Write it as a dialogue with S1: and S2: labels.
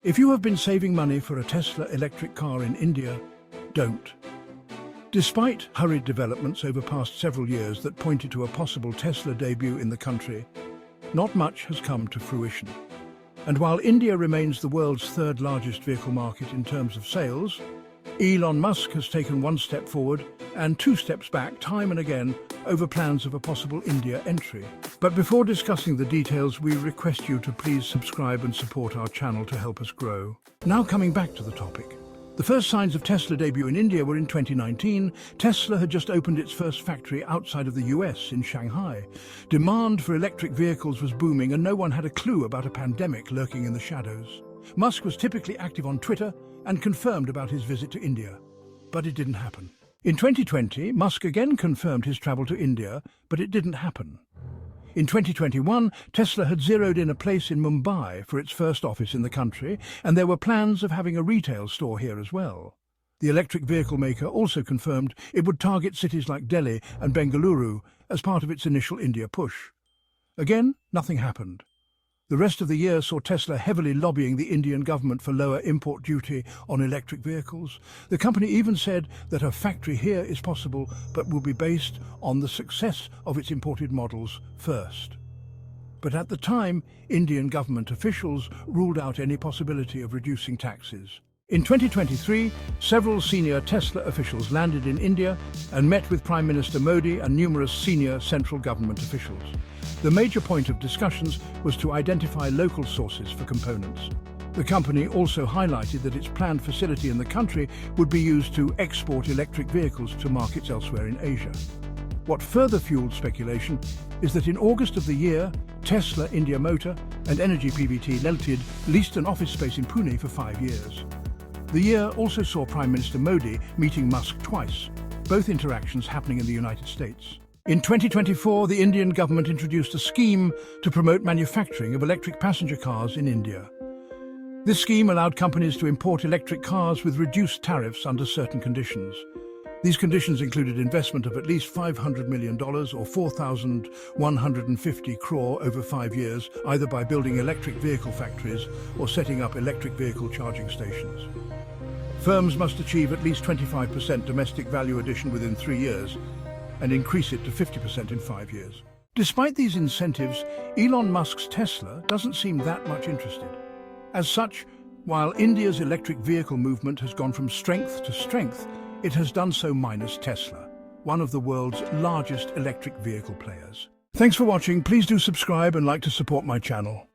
S1: If you have been saving money for a Tesla electric car in India, don't. Despite hurried developments over past several years that pointed to a possible Tesla debut in the country, not much has come to fruition. And while India remains the world's third largest vehicle market in terms of sales, Elon Musk has taken one step forward and two steps back time and again over plans of a possible India entry. But before discussing the details, we request you to please subscribe and support our channel to help us grow. Now coming back to the topic. The first signs of Tesla debut in India were in 2019. Tesla had just opened its first factory outside of the US in Shanghai. Demand for electric vehicles was booming and no one had a clue about a pandemic lurking in the shadows. Musk was typically active on Twitter and confirmed about his visit to India, but it didn't happen. In 2020, Musk again confirmed his travel to India, but it didn't happen. In 2021, Tesla had zeroed in a place in Mumbai for its first office in the country, and there were plans of having a retail store here as well. The electric vehicle maker also confirmed it would target cities like Delhi and Bengaluru as part of its initial India push. Again, nothing happened. The rest of the year saw Tesla heavily lobbying the Indian government for lower import duty on electric vehicles. The company even said that a factory here is possible, but will be based on the success of its imported models first. But at the time, Indian government officials ruled out any possibility of reducing taxes. In 2023, several senior Tesla officials landed in India and met with Prime Minister Modi and numerous senior central government officials. The major point of discussions was to identify local sources for components. The company also highlighted that its planned facility in the country would be used to export electric vehicles to markets elsewhere in Asia. What further fueled speculation is that in August of the year, Tesla India Motor and Energy PVT Limited leased an office space in Pune for 5 years. The year also saw Prime Minister Modi meeting Musk twice, both interactions happening in the United States. In 2024, the Indian government introduced a scheme to promote manufacturing of electric passenger cars in India. This scheme allowed companies to import electric cars with reduced tariffs under certain conditions. These conditions included investment of at least $500 million or 4,150 crore over 5 years, either by building electric vehicle factories or setting up electric vehicle charging stations. Firms must achieve at least 25% domestic value addition within 3 years and increase it to 50% in 5 years. Despite these incentives, Elon Musk's Tesla doesn't seem that much interested. As such, while India's electric vehicle movement has gone from strength to strength, it has done so minus Tesla, one of the world's largest electric vehicle players. Thanks for watching. Please do subscribe and like to support my channel.